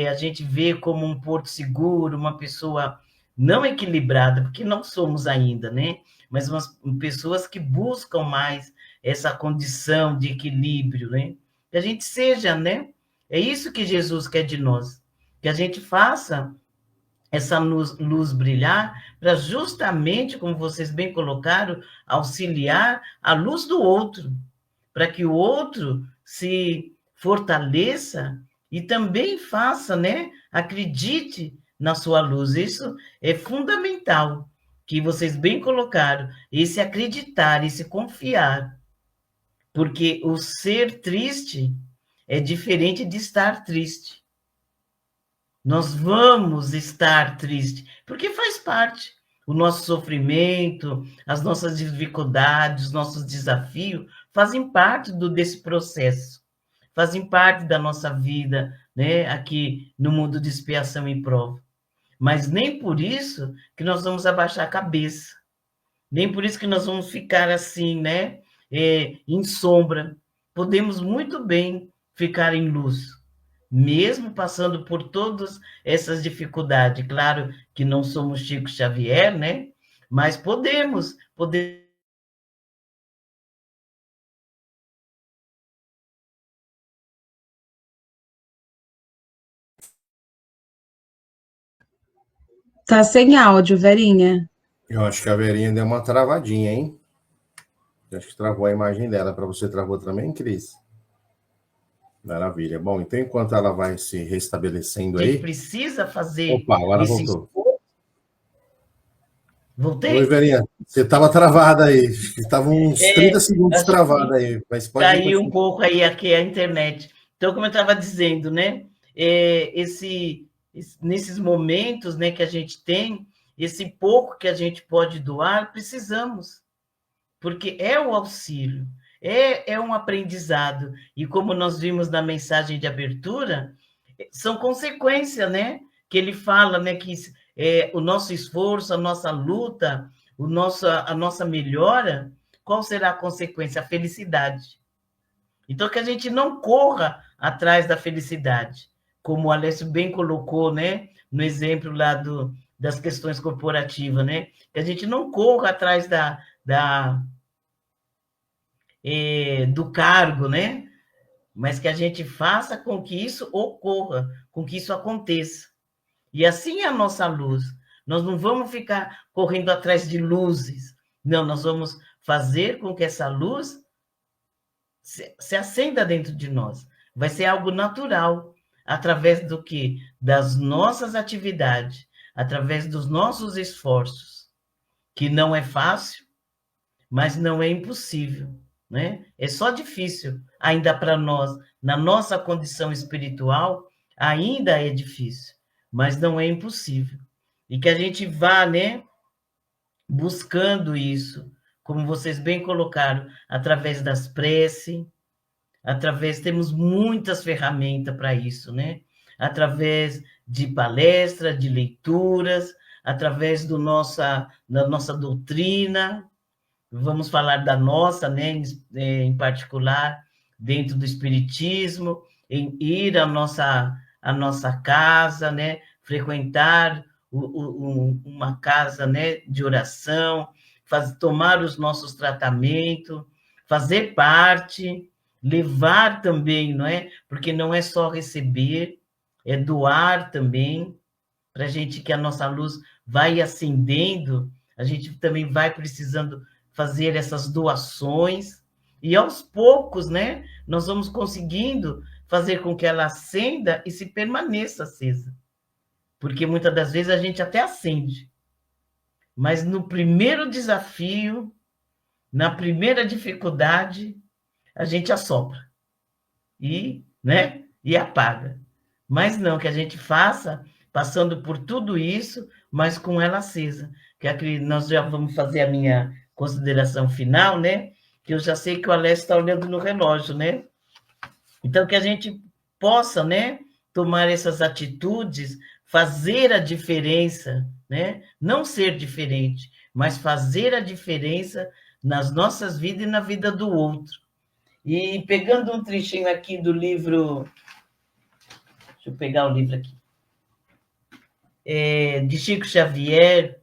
a gente vê como um porto seguro, uma pessoa não equilibrada, porque não somos ainda, né? Mas pessoas que buscam mais essa condição de equilíbrio, né? Que a gente seja, né? É isso que Jesus quer de nós, que a gente faça essa luz brilhar para justamente, como vocês bem colocaram, auxiliar a luz do outro, para que o outro se fortaleça e também faça, né? Acredite na sua luz. Isso é fundamental, que vocês bem colocaram, esse acreditar, esse confiar, porque o ser triste é diferente de estar triste. Nós vamos estar tristes, porque faz parte. O nosso sofrimento, as nossas dificuldades, os nossos desafios fazem parte desse processo, fazem parte da nossa vida, né, aqui no mundo de expiação e prova. Mas nem por isso que nós vamos abaixar a cabeça, nem por isso que nós vamos ficar assim, né, em sombra. Podemos muito bem ficar em luz, mesmo passando por todas essas dificuldades. Claro que não somos Chico Xavier, né? Mas podemos. Tá sem áudio, Verinha. Eu acho que a Verinha deu uma travadinha, hein? Eu acho que travou a imagem dela. Para você travou também, Cris? Maravilha. Bom, então enquanto ela vai se restabelecendo A gente aí... precisa fazer... Opa, agora voltou. Voltei? Oi, Verinha. Você estava travada aí. Estavam uns 30 segundos travada aí. Mas pode caiu um pouco aí aqui a internet. Então, como eu estava dizendo, né? Nesses momentos, né, que a gente tem, esse pouco que a gente pode doar, precisamos. Porque é o auxílio, é um aprendizado. E como nós vimos na mensagem de abertura, são consequências, né? Que ele fala, né? Que o nosso esforço, a nossa luta, a nossa melhora, qual será a consequência? A felicidade. Então, que a gente não corra atrás da felicidade, como o Alessio bem colocou, né? No exemplo lá das questões corporativas, né? Que a gente não corra atrás do cargo, né? Mas que a gente faça com que isso ocorra, com que isso aconteça. E assim é a nossa luz. Nós não vamos ficar correndo atrás de luzes. Não, nós vamos fazer com que essa luz se acenda dentro de nós. Vai ser algo natural, através do quê? Das nossas atividades, através dos nossos esforços, que não é fácil, mas não é impossível, né? É só difícil, ainda para nós, na nossa condição espiritual, ainda é difícil, mas não é impossível. E que a gente vá, né, buscando isso, como vocês bem colocaram, através das preces, temos muitas ferramentas para isso, né? Através de palestras, de leituras, através da nossa doutrina, vamos falar da nossa, né, em particular, dentro do Espiritismo, em ir à nossa casa, né, frequentar uma casa, né, de oração, tomar os nossos tratamentos, fazer parte, levar também, não é? Porque não é só receber, é doar também, para a gente que a nossa luz vai acendendo, a gente também vai precisando fazer essas doações, e aos poucos, né, nós vamos conseguindo fazer com que ela acenda e se permaneça acesa. Porque muitas das vezes a gente até acende, mas no primeiro desafio, na primeira dificuldade, a gente assopra e, né, e apaga. Mas não, que a gente faça, passando por tudo isso, mas com ela acesa. Que nós já vamos fazer a minha consideração final, né? Que eu já sei que o Alessio está olhando no relógio, né? Então, que a gente possa, né, tomar essas atitudes, fazer a diferença, né? Não ser diferente, mas fazer a diferença nas nossas vidas e na vida do outro. E pegando um trechinho aqui do livro, deixa eu pegar o livro aqui, de Chico Xavier,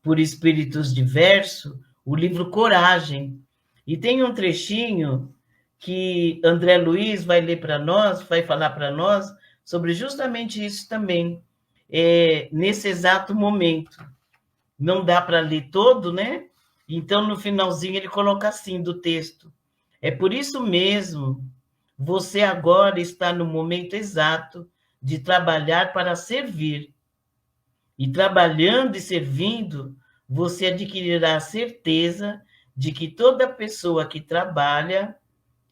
Por Espíritos Diversos, o livro Coragem. E tem um trechinho que André Luiz vai ler para nós, vai falar para nós sobre justamente isso também, nesse exato momento. Não dá para ler todo, né? Então, no finalzinho, ele coloca assim do texto: é por isso mesmo, você agora está no momento exato de trabalhar para servir. E trabalhando e servindo, você adquirirá a certeza de que toda pessoa que trabalha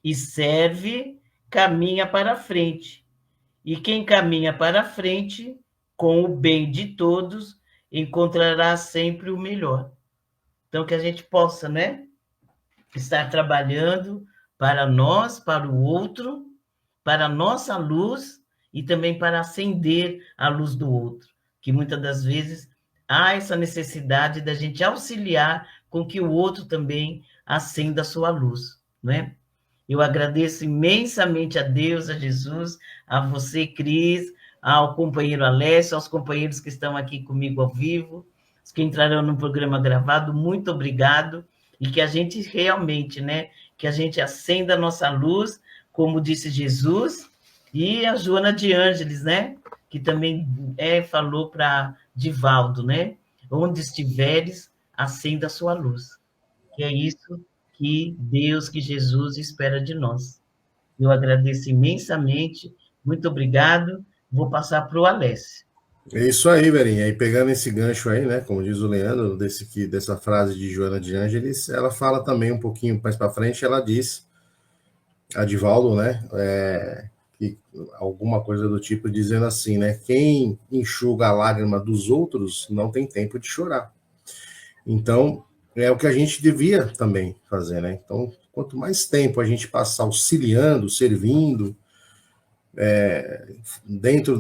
e serve caminha para frente. E quem caminha para frente, com o bem de todos, encontrará sempre o melhor. Então, que a gente possa, né, estar trabalhando para nós, para o outro, para a nossa luz e também para acender a luz do outro, que muitas das vezes há essa necessidade da gente auxiliar com que o outro também acenda a sua luz, não é? Eu agradeço imensamente a Deus, a Jesus, a você, Cris, ao companheiro Alessio, aos companheiros que estão aqui comigo ao vivo, os que entrarão no programa gravado, muito obrigado, e que a gente realmente, né, que a gente acenda a nossa luz, como disse Jesus, e a Joana de Ângeles, né, que também falou para Divaldo, né, onde estiveres, acenda a sua luz, que é isso que Deus, que Jesus espera de nós. Eu agradeço imensamente, muito obrigado, vou passar para o Alessio. É isso aí, Verinha. E pegando esse gancho aí, né, como diz o Leandro, dessa frase de Joana de Ângeles, ela fala também um pouquinho mais para frente, ela diz, a Divaldo, né, que alguma coisa do tipo dizendo assim, né, quem enxuga a lágrima dos outros não tem tempo de chorar. Então, é o que a gente devia também fazer, né? Então, quanto mais tempo a gente passar auxiliando, servindo, dentro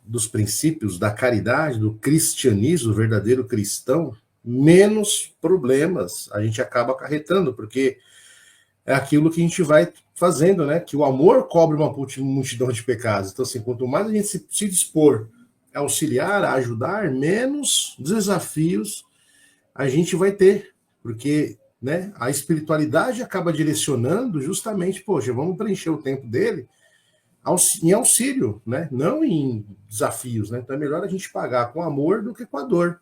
dos princípios da caridade, do cristianismo, o verdadeiro cristão, menos problemas a gente acaba acarretando, porque é aquilo que a gente vai fazendo, né? Que o amor cobre uma multidão de pecados. Então, assim, quanto mais a gente se dispor a auxiliar, a ajudar, menos desafios a gente vai ter, porque, né, a espiritualidade acaba direcionando justamente, poxa, vamos preencher o tempo dele em auxílio, né, não em desafios, né, então é melhor a gente pagar com amor do que com a dor.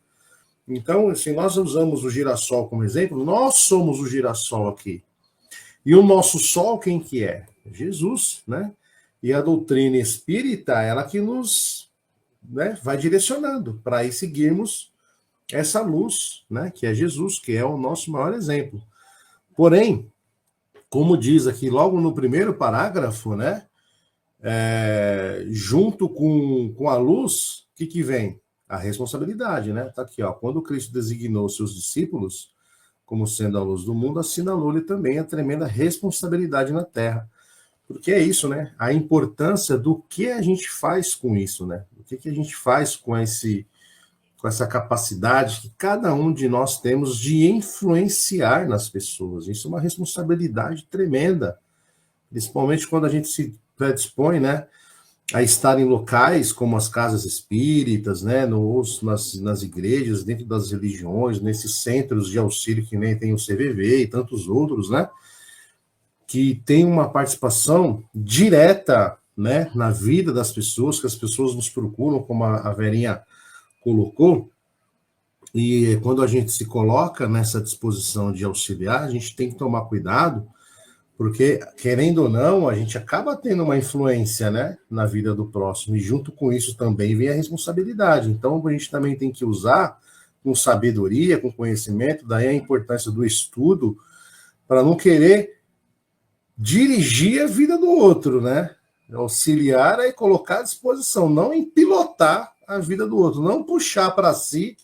Então, assim, nós usamos o girassol como exemplo, nós somos o girassol aqui, e o nosso sol quem que é? Jesus, né, e a doutrina espírita, ela que nos, né, vai direcionando para aí seguirmos essa luz, né, que é Jesus, que é o nosso maior exemplo. Porém, como diz aqui logo no primeiro parágrafo, né, junto com a luz, o que vem? A responsabilidade, né? Tá aqui, ó. Quando Cristo designou seus discípulos como sendo a luz do mundo, assinalou-lhe também a tremenda responsabilidade na Terra. Porque é isso, né? A importância do que a gente faz com isso, né? O que a gente faz com essa capacidade que cada um de nós temos de influenciar nas pessoas. Isso é uma responsabilidade tremenda, principalmente quando a gente se predispõe, né, a estar em locais como as casas espíritas, né, nas igrejas, dentro das religiões, nesses centros de auxílio que nem tem o CVV e tantos outros, né, que tem uma participação direta, né, na vida das pessoas, que as pessoas nos procuram, como a Verinha colocou, e quando a gente se coloca nessa disposição de auxiliar, a gente tem que tomar cuidado, porque, querendo ou não, a gente acaba tendo uma influência, né, na vida do próximo, e junto com isso também vem a responsabilidade. Então, a gente também tem que usar com sabedoria, com conhecimento, daí a importância do estudo, para não querer dirigir a vida do outro, né? Auxiliar é colocar à disposição, não em pilotar a vida do outro, não puxar para si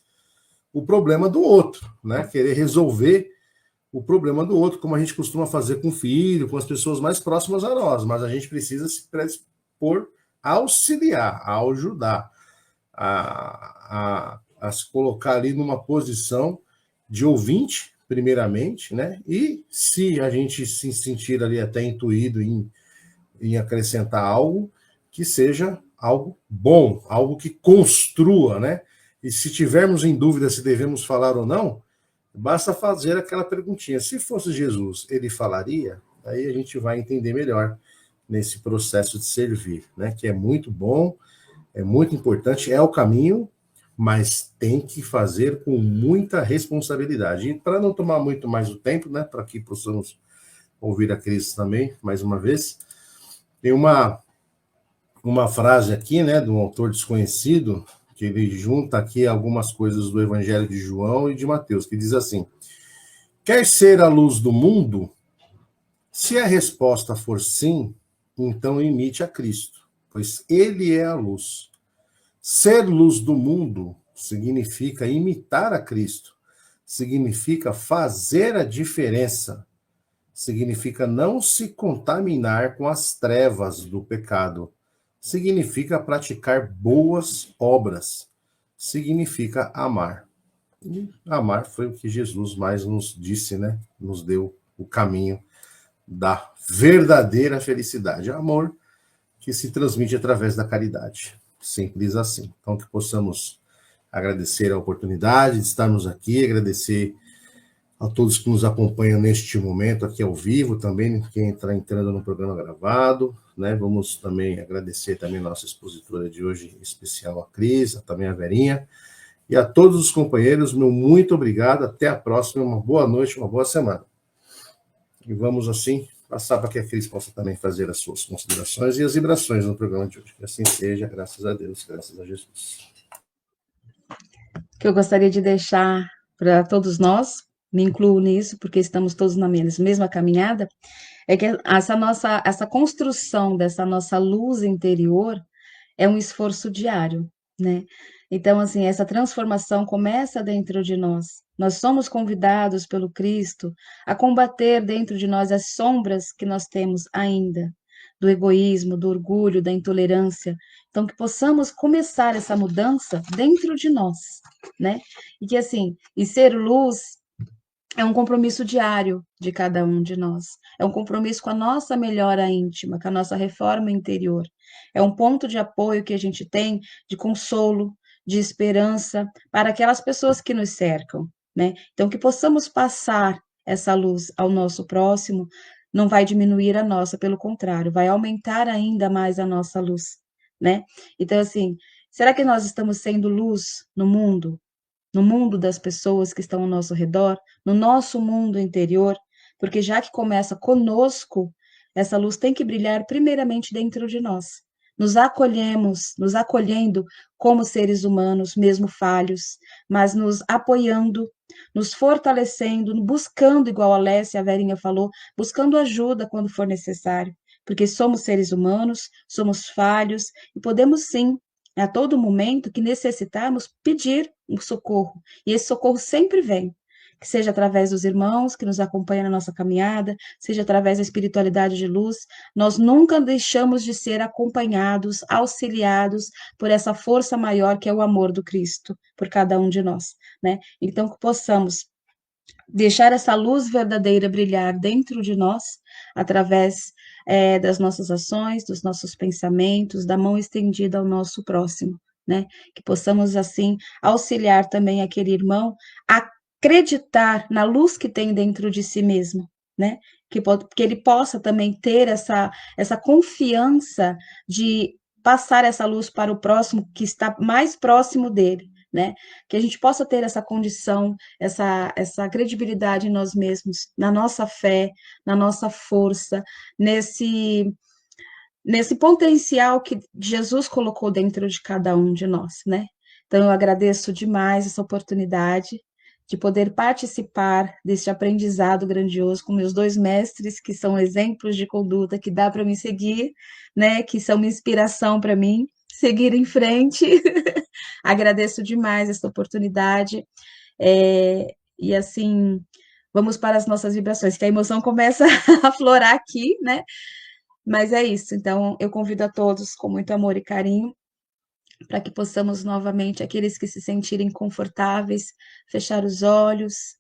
o problema do outro, né? Querer resolver o problema do outro, como a gente costuma fazer com o filho, com as pessoas mais próximas a nós, mas a gente precisa se predispor a auxiliar, a ajudar, a se colocar ali numa posição de ouvinte, primeiramente, né? E se a gente se sentir ali até intuído em acrescentar algo, que seja algo bom, algo que construa, né? E se tivermos em dúvida se devemos falar ou não, basta fazer aquela perguntinha. Se fosse Jesus, ele falaria? Aí a gente vai entender melhor nesse processo de servir, né? Que é muito bom, é muito importante, é o caminho, mas tem que fazer com muita responsabilidade. E para não tomar muito mais o tempo, né? Para que possamos ouvir a Cris também, mais uma vez, tem uma frase aqui, né? De um autor desconhecido, que ele junta aqui algumas coisas do Evangelho de João e de Mateus, que diz assim: quer ser a luz do mundo? Se a resposta for sim, então imite a Cristo, pois ele é a luz. Ser luz do mundo significa imitar a Cristo, significa fazer a diferença, significa não se contaminar com as trevas do pecado, significa praticar boas obras, significa amar. E amar foi o que Jesus mais nos disse, né? Nos deu o caminho da verdadeira felicidade. Amor que se transmite através da caridade. Simples assim. Então, que possamos agradecer a oportunidade de estarmos aqui, agradecer a todos que nos acompanham neste momento aqui ao vivo, também quem está entrando no programa gravado, né? Vamos também agradecer também a nossa expositora de hoje, em especial a Cris, também a Verinha, e a todos os companheiros, meu muito obrigado, até a próxima, uma boa noite, uma boa semana. E vamos, assim, passar para que a Cris possa também fazer as suas considerações e as vibrações no programa de hoje. Que assim seja, graças a Deus, graças a Jesus. Que eu gostaria de deixar para todos nós, me incluo nisso, porque estamos todos na mesma caminhada, é que essa construção dessa nossa luz interior é um esforço diário, né? Então, assim, essa transformação começa dentro de nós. Nós somos convidados pelo Cristo a combater dentro de nós as sombras que nós temos ainda, do egoísmo, do orgulho, da intolerância. Então, que possamos começar essa mudança dentro de nós, né? E que, assim, e ser luz é um compromisso diário de cada um de nós. É um compromisso com a nossa melhora íntima, com a nossa reforma interior. É um ponto de apoio que a gente tem de consolo, de esperança para aquelas pessoas que nos cercam, né? Então, que possamos passar essa luz ao nosso próximo, não vai diminuir a nossa, pelo contrário, vai aumentar ainda mais a nossa luz, né? Então, assim, será que nós estamos sendo luz no mundo? No mundo das pessoas que estão ao nosso redor, no nosso mundo interior, porque já que começa conosco, essa luz tem que brilhar primeiramente dentro de nós. Nos acolhendo como seres humanos, mesmo falhos, mas nos apoiando, nos fortalecendo, buscando, igual a Alessia, a Verinha falou, buscando ajuda quando for necessário, porque somos seres humanos, somos falhos e podemos sim a todo momento que necessitarmos pedir um socorro. E esse socorro sempre vem, que seja através dos irmãos que nos acompanham na nossa caminhada, seja através da espiritualidade de luz. Nós nunca deixamos de ser acompanhados, auxiliados por essa força maior que é o amor do Cristo por cada um de nós, né? Então que possamos deixar essa luz verdadeira brilhar dentro de nós, através das nossas ações, dos nossos pensamentos, da mão estendida ao nosso próximo, né? Que possamos, assim, auxiliar também aquele irmão a acreditar na luz que tem dentro de si mesmo, né? Que ele possa também ter essa confiança de passar essa luz para o próximo que está mais próximo dele, né? Que a gente possa ter essa condição, essa credibilidade em nós mesmos, na nossa fé, na nossa força, nesse potencial que Jesus colocou dentro de cada um de nós, né? Então, eu agradeço demais essa oportunidade de poder participar deste aprendizado grandioso com meus dois mestres, que são exemplos de conduta que dá para me seguir, né? Que são uma inspiração para mim seguir em frente. Agradeço demais essa oportunidade. E assim, vamos para as nossas vibrações, que a emoção começa a aflorar aqui, né? Mas é isso. Então, eu convido a todos com muito amor e carinho para que possamos novamente, aqueles que se sentirem confortáveis, fechar os olhos,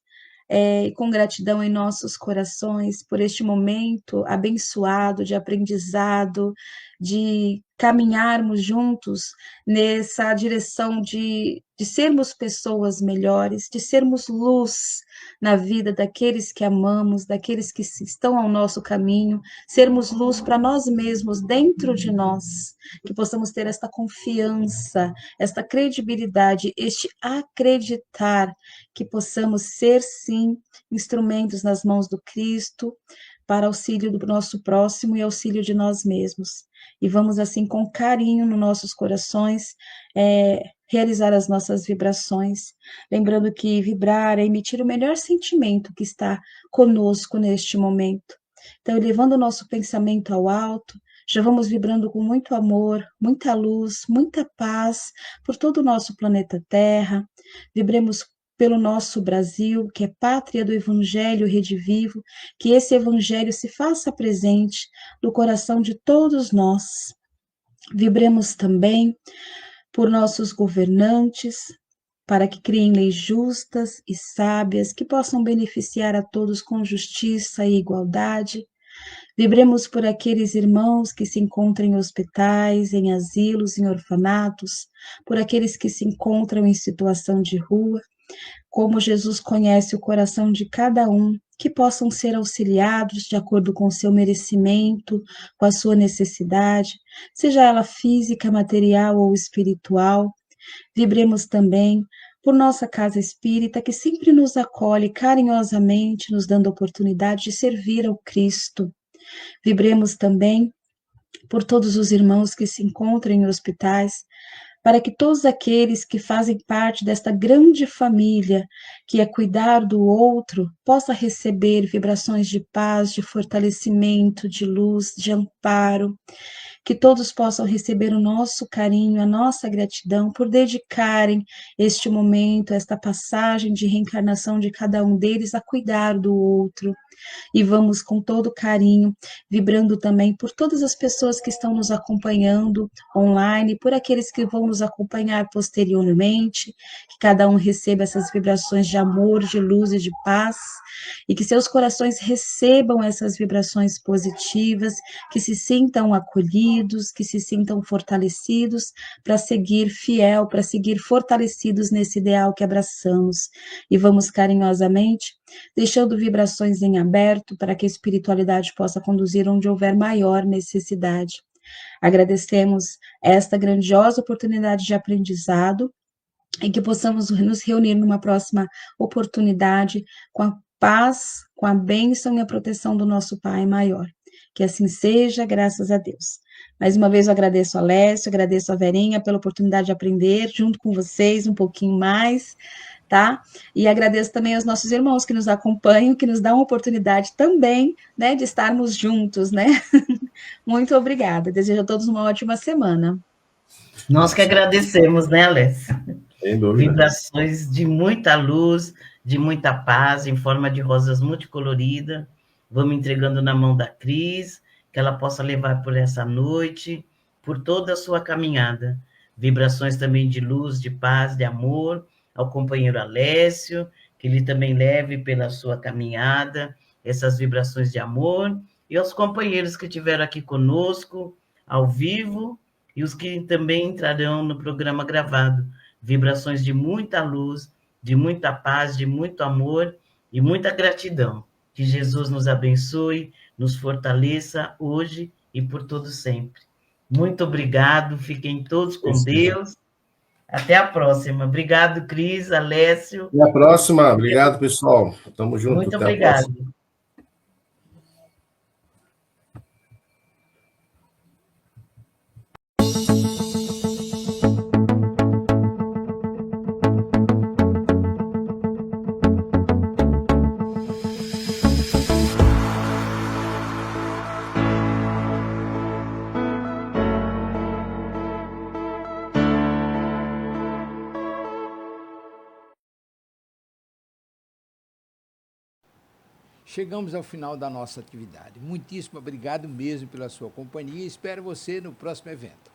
e com gratidão em nossos corações por este momento abençoado de aprendizado, de caminharmos juntos nessa direção de sermos pessoas melhores, de sermos luz na vida daqueles que amamos, daqueles que estão ao nosso caminho, sermos luz para nós mesmos, dentro de nós, que possamos ter esta confiança, esta credibilidade, este acreditar que possamos ser, sim, instrumentos nas mãos do Cristo, para auxílio do nosso próximo e auxílio de nós mesmos. E vamos, assim, com carinho nos nossos corações, realizar as nossas vibrações, lembrando que vibrar é emitir o melhor sentimento que está conosco neste momento. Então, elevando o nosso pensamento ao alto, já vamos vibrando com muito amor, muita luz, muita paz por todo o nosso planeta Terra. Vibremos pelo nosso Brasil, que é pátria do Evangelho Rede Vivo, que esse Evangelho se faça presente no coração de todos nós. Vibremos também por nossos governantes, para que criem leis justas e sábias, que possam beneficiar a todos com justiça e igualdade. Vibremos por aqueles irmãos que se encontram em hospitais, em asilos, em orfanatos, por aqueles que se encontram em situação de rua, como Jesus conhece o coração de cada um, que possam ser auxiliados de acordo com o seu merecimento, com a sua necessidade, seja ela física, material ou espiritual. Vibremos também por nossa casa espírita, que sempre nos acolhe carinhosamente, nos dando a oportunidade de servir ao Cristo. Vibremos também por todos os irmãos que se encontram em hospitais, para que todos aqueles que fazem parte desta grande família, que é cuidar do outro, possa receber vibrações de paz, de fortalecimento, de luz, de amparo, que todos possam receber o nosso carinho, a nossa gratidão por dedicarem este momento, esta passagem de reencarnação de cada um deles a cuidar do outro. E vamos com todo carinho, vibrando também por todas as pessoas que estão nos acompanhando online, por aqueles que vão nos acompanhar posteriormente, que cada um receba essas vibrações de amor, de luz e de paz, e que seus corações recebam essas vibrações positivas, que se sintam acolhidos, que se sintam fortalecidos para seguir fiel, para seguir fortalecidos nesse ideal que abraçamos. E vamos carinhosamente deixando vibrações em aberto para que a espiritualidade possa conduzir onde houver maior necessidade. Agradecemos esta grandiosa oportunidade de aprendizado e que possamos nos reunir numa próxima oportunidade com a paz, com a bênção e a proteção do nosso Pai maior. Que assim seja, graças a Deus. Mais uma vez eu agradeço a Lécio, agradeço a Verinha pela oportunidade de aprender junto com vocês um pouquinho mais, tá? E agradeço também aos nossos irmãos que nos acompanham, que nos dão a oportunidade também, né, de estarmos juntos, né? Muito obrigada. Desejo a todos uma ótima semana. Nós que agradecemos, né, Alessia? Sem dúvida. Vibrações de muita luz, de muita paz, em forma de rosas multicoloridas. Vamos entregando na mão da Cris, que ela possa levar por essa noite, por toda a sua caminhada. Vibrações também de luz, de paz, de amor, ao companheiro Alessio, que ele também leve pela sua caminhada essas vibrações de amor, e aos companheiros que estiveram aqui conosco, ao vivo, e os que também entrarão no programa gravado. Vibrações de muita luz, de muita paz, de muito amor e muita gratidão. Que Jesus nos abençoe, nos fortaleça hoje e por todo sempre. Muito obrigado, fiquem todos com Deus. Até a próxima. Obrigado, Cris, Alessio. Até a próxima. Obrigado, pessoal. Tamo junto. Muito até obrigado. A próxima. Chegamos ao final da nossa atividade. Muitíssimo obrigado mesmo pela sua companhia e espero você no próximo evento.